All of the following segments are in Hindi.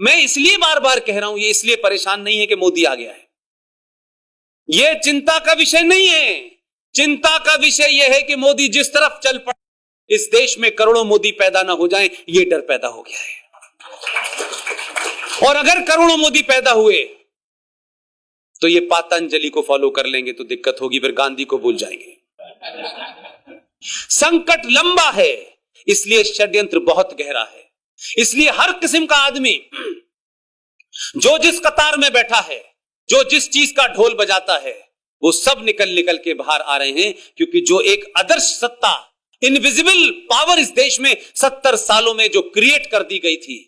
मैं इसलिए बार बार कह रहा हूं, ये इसलिए परेशान नहीं है कि मोदी आ गया है, यह चिंता का विषय नहीं है। चिंता का विषय यह है कि मोदी जिस तरफ चल पड़े, इस देश में करोड़ों मोदी पैदा ना हो जाएं, यह डर पैदा हो गया है। और अगर करोड़ों मोदी पैदा हुए तो ये पातंजलि को फॉलो कर लेंगे तो दिक्कत होगी, फिर गांधी को भूल जाएंगे। संकट लंबा है, इसलिए षड्यंत्र बहुत गहरा है। इसलिए हर किस्म का आदमी जो जिस कतार में बैठा है, जो जिस चीज का ढोल बजाता है, वो सब निकल निकल के बाहर आ रहे हैं, क्योंकि जो एक आदर्श सत्ता, इनविजिबल पावर इस देश में 70 सालों में जो क्रिएट कर दी गई थी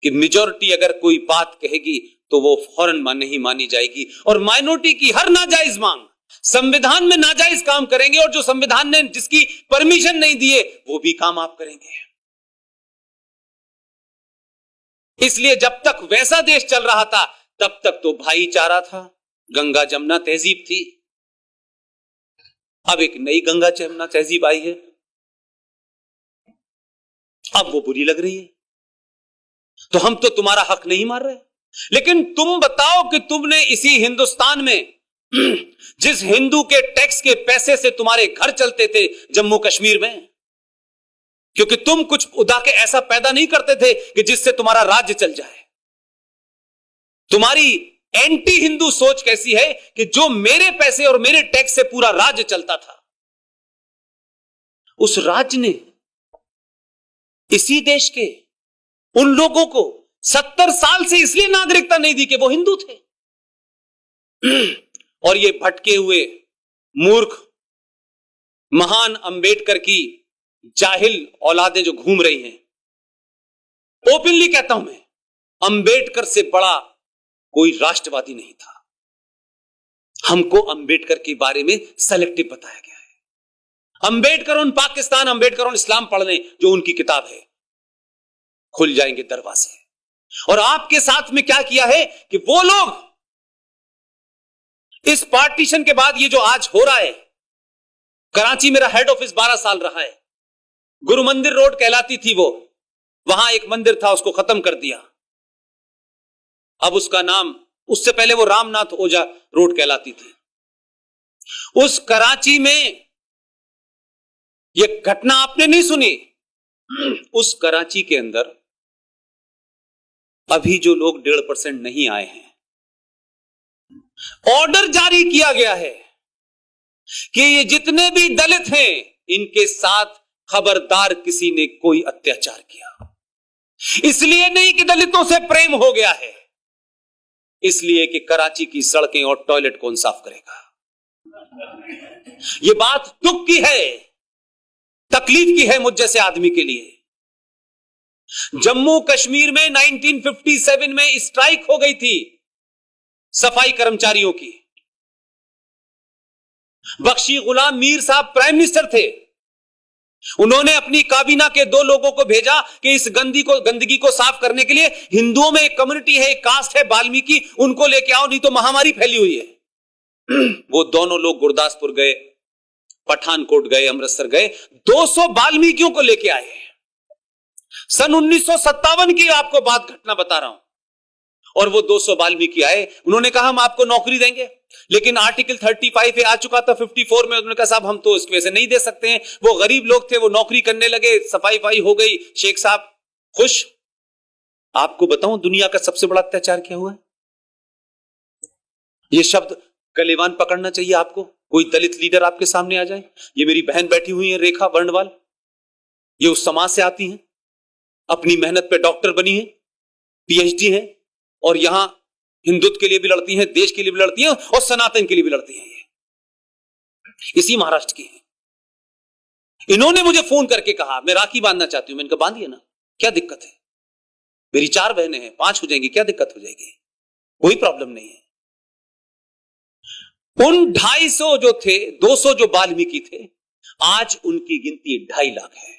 कि मेजॉरिटी अगर कोई बात कहेगी तो वो फौरन नहीं मानी जाएगी, और माइनॉरिटी की हर नाजायज मांग संविधान में नाजायज काम करेंगे, और जो संविधान ने जिसकी परमिशन नहीं दिए वो भी काम आप करेंगे। इसलिए जब तक वैसा देश चल रहा था तब तक तो भाईचारा था, गंगा जमुना तहजीब थी। अब एक नई गंगा जमुना तहजीब आई है, अब वो बुरी लग रही है। तो हम तो तुम्हारा हक नहीं मार रहे, लेकिन तुम बताओ कि तुमने इसी हिंदुस्तान में जिस हिंदू के टैक्स के पैसे से तुम्हारे घर चलते थे जम्मू कश्मीर में, क्योंकि तुम कुछ उदा के ऐसा पैदा नहीं करते थे कि जिससे तुम्हारा राज्य चल जाए। तुम्हारी एंटी हिंदू सोच कैसी है कि जो मेरे पैसे और मेरे टैक्स से पूरा राज्य चलता था, उस राज्य ने इसी देश के उन लोगों को 70 साल से इसलिए नागरिकता नहीं दी कि वो हिंदू थे। और ये भटके हुए मूर्ख महान अंबेडकर की जाहिल औलादें जो घूम रही हैं, ओपनली कहता हूं मैं, अंबेडकर से बड़ा कोई राष्ट्रवादी नहीं था। हमको अंबेडकर के बारे में सेलेक्टिव बताया गया है। अंबेडकर ऑन पाकिस्तान, अंबेडकर ऑन इस्लाम पढ़ने जो उनकी किताब है, खुल जाएंगे दरवाजे। और आपके साथ में क्या किया है कि वो लोग इस पार्टीशन के बाद ये जो आज हो रहा है, कराची मेरा हेड ऑफिस 12 साल रहा है, गुरु मंदिर रोड कहलाती थी वो, वहां एक मंदिर था उसको खत्म कर दिया, अब उसका नाम, उससे पहले वो रामनाथ ओझा रोड कहलाती थी। उस कराची में ये घटना आपने नहीं सुनी, उस कराची के अंदर अभी जो लोग 1.5% नहीं आए हैं, ऑर्डर जारी किया गया है कि ये जितने भी दलित हैं इनके साथ खबरदार किसी ने कोई अत्याचार किया। इसलिए नहीं कि दलितों से प्रेम हो गया है, इसलिए कि कराची की सड़कें और टॉयलेट कौन साफ करेगा। यह बात दुख की है, तकलीफ की है मुझ जैसे आदमी के लिए। जम्मू कश्मीर में 1957 में स्ट्राइक हो गई थी सफाई कर्मचारियों की। बख्शी गुलाम मीर साहब प्राइम मिनिस्टर थे, उन्होंने अपनी काबीना के 2 लोगों को भेजा कि इस गंदगी को साफ करने के लिए हिंदुओं में एक कम्युनिटी है, एक कास्ट है वाल्मीकि, उनको लेके आओ नहीं तो महामारी फैली हुई है। वो दोनों लोग गुरदासपुर गए, पठानकोट गए, अमृतसर गए, 200 वाल्मीकियों को लेके आए। सन 1957 की आपको बात घटना बता रहा हूं। और वो 200 वाल्मीकि आए, उन्होंने कहा हम आपको नौकरी देंगे, लेकिन आर्टिकल 35 आ चुका था 54 में, उन्होंने कहा साहब हम तो इसके वजह से नहीं दे सकते हैं। वो गरीब लोग थे, वो नौकरी करने लगे, सफाई हो गई, शेख साहब खुश। आपको बताऊं दुनिया का सबसे बड़ा अत्याचार क्या हुआ है? ये शब्द गलेवान पकड़ना चाहिए आपको। कोई दलित लीडर आपके सामने आ जाए, ये मेरी बहन बैठी हुई है रेखा वर्णवाल, ये उस समाज से आती हैं, अपनी मेहनत पे डॉक्टर बनी है, पीएचडी है, और यहां हिंदुत्व के लिए भी लड़ती हैं, देश के लिए भी लड़ती हैं, और सनातन के लिए भी लड़ती हैं। ये इसी महाराष्ट्र की है। इन्होंने मुझे फोन करके कहा मैं राखी बांधना चाहती हूं। मैंने कहा बांधिए ना, क्या दिक्कत है, मेरी 4 बहनें हैं, 5 हो जाएंगी, क्या दिक्कत हो जाएगी, कोई प्रॉब्लम नहीं है। उन 250 जो थे, 200 जो वाल्मीकि थे, आज उनकी गिनती 2.5 लाख है।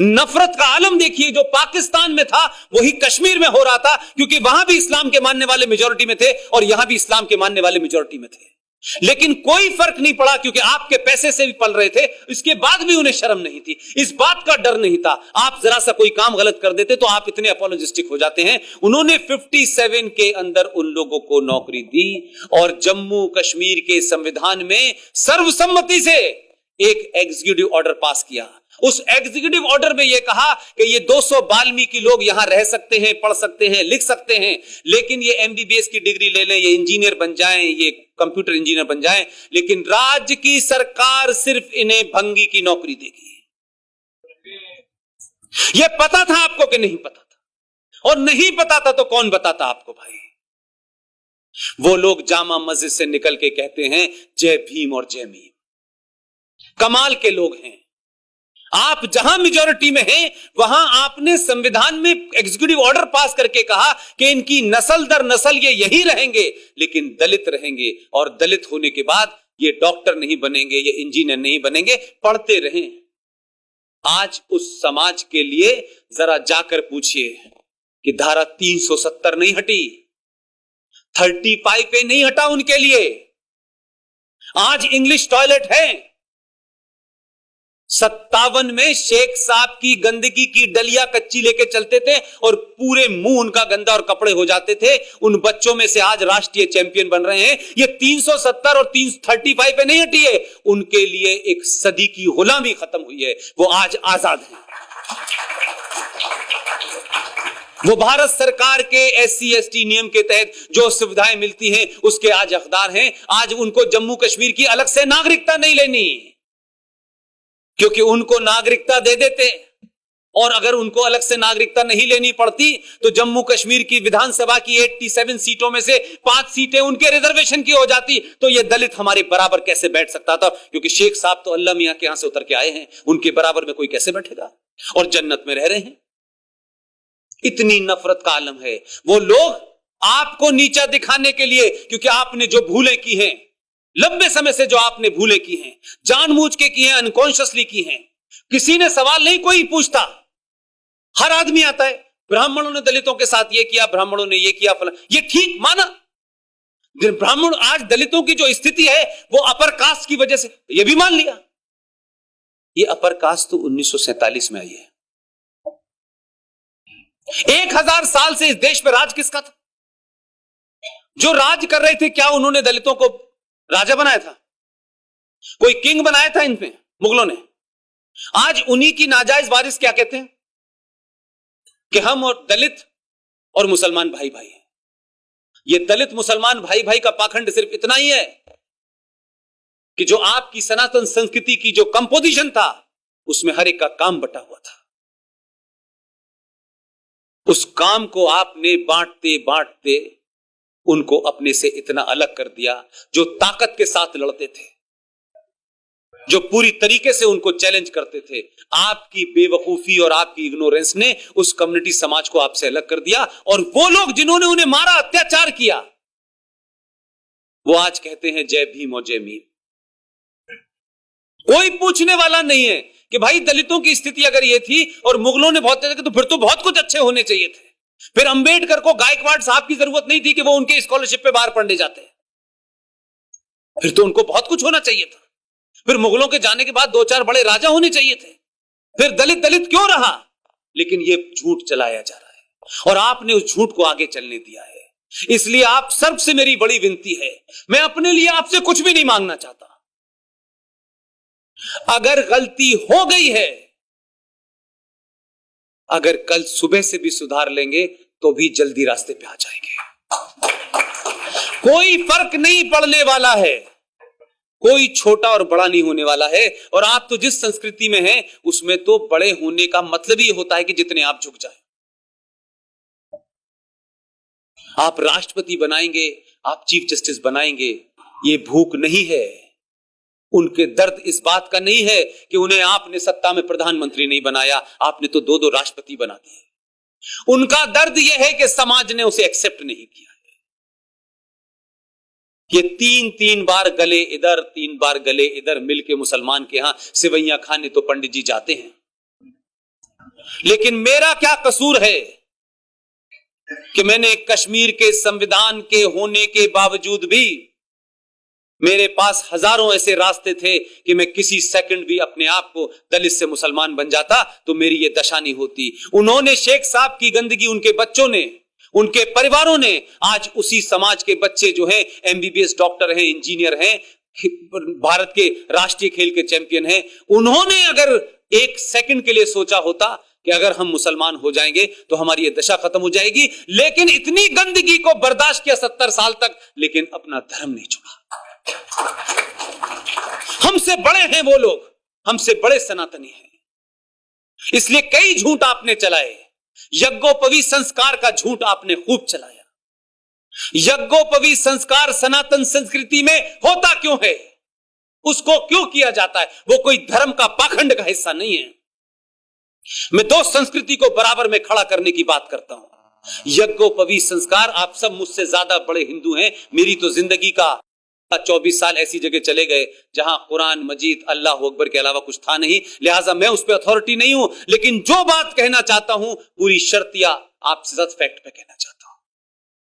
नफरत का आलम देखिए, जो पाकिस्तान में था वही कश्मीर में हो रहा था, क्योंकि वहां भी इस्लाम के मानने वाले मेजॉरिटी में थे और यहां भी इस्लाम के मानने वाले मेजॉरिटी में थे। लेकिन कोई फर्क नहीं पड़ा क्योंकि आपके पैसे से भी पल रहे थे, इसके बाद भी उन्हें शर्म नहीं थी, इस बात का डर नहीं था। आप जरा सा कोई काम गलत कर देते तो आप इतने अपोलोजिस्टिक हो जाते हैं। उन्होंने 57 के अंदर उन लोगों को नौकरी दी और जम्मू कश्मीर के संविधान में सर्वसम्मति से एक एग्जीक्यूटिव ऑर्डर पास किया। उस एग्जीक्यूटिव ऑर्डर में यह कहा कि ये 200 वाल्मीकि लोग यहां रह सकते हैं, पढ़ सकते हैं, लिख सकते हैं, लेकिन ये एमबीबीएस की डिग्री ले लें, ये इंजीनियर बन जाएं, ये कंप्यूटर इंजीनियर बन जाएं, लेकिन राज्य की सरकार सिर्फ इन्हें भंगी की नौकरी देगी। ये पता था आपको कि नहीं पता था? और नहीं पता था तो कौन बताता आपको भाई? वो लोग जामा मस्जिद से निकल के कहते हैं जय भीम और जय मीम। कमाल के लोग हैं। आप जहां मेजॉरिटी में हैं वहां आपने संविधान में एग्जीक्यूटिव ऑर्डर पास करके कहा कि इनकी नस्ल दर नस्ल ये यही रहेंगे, लेकिन दलित रहेंगे, और दलित होने के बाद ये डॉक्टर नहीं बनेंगे, ये इंजीनियर नहीं बनेंगे, पढ़ते रहें। आज उस समाज के लिए जरा जाकर पूछिए कि धारा 370 नहीं हटी, 35A नहीं हटा उनके लिए। आज इंग्लिश टॉयलेट है। 57 में शेख साहब की गंदगी की डलिया कच्ची लेके चलते थे और पूरे मुंह उनका गंदा और कपड़े हो जाते थे। उन बच्चों में से आज राष्ट्रीय चैंपियन बन रहे हैं। ये 370 और 335 पे नहीं हटी है, उनके लिए एक सदी की गुलामी खत्म हुई है, वो आज आजाद हैं। वो भारत सरकार के SC ST नियम के तहत जो सुविधाएं मिलती हैं उसके आज हकदार हैं। आज उनको जम्मू कश्मीर की अलग से नागरिकता नहीं लेनी, क्योंकि उनको नागरिकता दे देते, और अगर उनको अलग से नागरिकता नहीं लेनी पड़ती तो जम्मू कश्मीर की विधानसभा की 87 सीटों में से 5 सीटें उनके रिजर्वेशन की हो जाती। तो ये दलित हमारे बराबर कैसे बैठ सकता था? क्योंकि शेख साहब तो अल्लाह मियां के यहां से उतर के आए हैं, उनके बराबर में कोई कैसे बैठेगा? और जन्नत में रह रहे हैं। इतनी नफरत का आलम है। वो लोग आपको नीचा दिखाने के लिए, क्योंकि आपने जो भूलें की हैं, लंबे समय से जो आपने भूले की हैं, जानबूझ के की हैं, अनकॉन्शियसली की हैं, किसी ने सवाल नहीं कोई पूछता। हर आदमी आता है, ब्राह्मणों ने दलितों के साथ ये किया, ब्राह्मणों ने ये किया, फला, ये ठीक माना। ब्राह्मण आज दलितों की जो स्थिति है वो अपर कास्ट की वजह से, ये भी मान लिया। ये अपर कास्ट तो 1947 में आई है। 1000 साल से इस देश पर राज किसका था? जो राज कर रहे थे, क्या उन्होंने दलितों को राजा बनाया था? कोई किंग बनाया था इनमें मुगलों ने? आज उन्हीं की नाजायज वारिस क्या कहते हैं कि हम और दलित और मुसलमान भाई भाई हैं। ये दलित मुसलमान भाई भाई का पाखंड सिर्फ इतना ही है कि जो आपकी सनातन संस्कृति की जो कंपोजिशन था उसमें हर एक का काम बटा हुआ था। उस काम को आपने बांटते बांटते उनको अपने से इतना अलग कर दिया। जो ताकत के साथ लड़ते थे, जो पूरी तरीके से उनको चैलेंज करते थे, आपकी बेवकूफी और आपकी इग्नोरेंस ने उस कम्युनिटी समाज को आपसे अलग कर दिया। और वो लोग जिन्होंने उन्हें मारा, अत्याचार किया, वो आज कहते हैं जय भीम और जय मीम। कोई पूछने वाला नहीं है कि भाई दलितों की स्थिति अगर ये थी और मुगलों ने बहुत तो फिर तो बहुत कुछ अच्छे होने चाहिए थे। फिर अंबेडकर को गायकवाड़ साहब की जरूरत नहीं थी कि वो उनके स्कॉलरशिप पे बाहर पढ़ने जाते हैं। फिर तो उनको बहुत कुछ होना चाहिए था। फिर मुगलों के जाने के बाद 2-4 बड़े राजा होने चाहिए थे। फिर दलित दलित क्यों रहा? लेकिन ये झूठ चलाया जा रहा है और आपने उस झूठ को आगे चलने दिया है। इसलिए आप सबसे मेरी बड़ी विनती है, मैं अपने लिए आपसे कुछ भी नहीं मांगना चाहता। अगर गलती हो गई है, अगर कल सुबह से भी सुधार लेंगे तो भी जल्दी रास्ते पे आ जाएंगे। कोई फर्क नहीं पड़ने वाला है, कोई छोटा और बड़ा नहीं होने वाला है। और आप तो जिस संस्कृति में हैं उसमें तो बड़े होने का मतलब ही होता है कि जितने आप झुक जाएं। आप राष्ट्रपति बनाएंगे, आप चीफ जस्टिस बनाएंगे, ये भूख नहीं है। उनके दर्द इस बात का नहीं है कि उन्हें आपने सत्ता में प्रधानमंत्री नहीं बनाया, आपने तो 2-2 राष्ट्रपति बना दिए। उनका दर्द यह है कि समाज ने उसे एक्सेप्ट नहीं किया है। ये 3-3 बार गले इधर, 3 बार गले इधर मिलके मुसलमान के यहां सिवैयां खाने तो पंडित जी जाते हैं। लेकिन मेरा क्या कसूर है कि मैंने कश्मीर के संविधान के होने के बावजूद भी मेरे पास हजारों ऐसे रास्ते थे कि मैं किसी सेकंड भी अपने आप को दलित से मुसलमान बन जाता तो मेरी ये दशा नहीं होती। उन्होंने शेख साहब की गंदगी, उनके बच्चों ने, उनके परिवारों ने, आज उसी समाज के बच्चे जो हैं एमबीबीएस डॉक्टर हैं, इंजीनियर हैं, भारत के राष्ट्रीय खेल के चैंपियन हैं। उन्होंने अगर एक सेकंड के लिए सोचा होता कि अगर हम मुसलमान हो जाएंगे तो हमारी ये दशा खत्म हो जाएगी, लेकिन इतनी गंदगी को बर्दाश्त किया 70 साल तक, लेकिन अपना धर्म नहीं छोड़ा। हमसे बड़े हैं वो लोग, हमसे बड़े सनातनी हैं। इसलिए कई झूठ आपने चलाए। यज्ञोपवीत संस्कार का झूठ आपने खूब चलाया। यज्ञोपवीत संस्कार सनातन संस्कृति में होता क्यों है, उसको क्यों किया जाता है? वो कोई धर्म का पाखंड का हिस्सा नहीं है। मैं दो संस्कृति को बराबर में खड़ा करने की बात करता हूं। यज्ञोपवीत संस्कार, आप सब मुझसे ज्यादा बड़े हिंदू हैं। मेरी तो जिंदगी का 24 साल ऐसी जगह चले गए जहां कुरान मजीद, अल्लाह अकबर के अलावा कुछ था नहीं, लिहाजा मैं उस पर अथॉरिटी नहीं हूं। लेकिन जो बात कहना चाहता हूं पूरी शर्तिया आपसे साथ फैक्ट पे कहना चाहता हूं।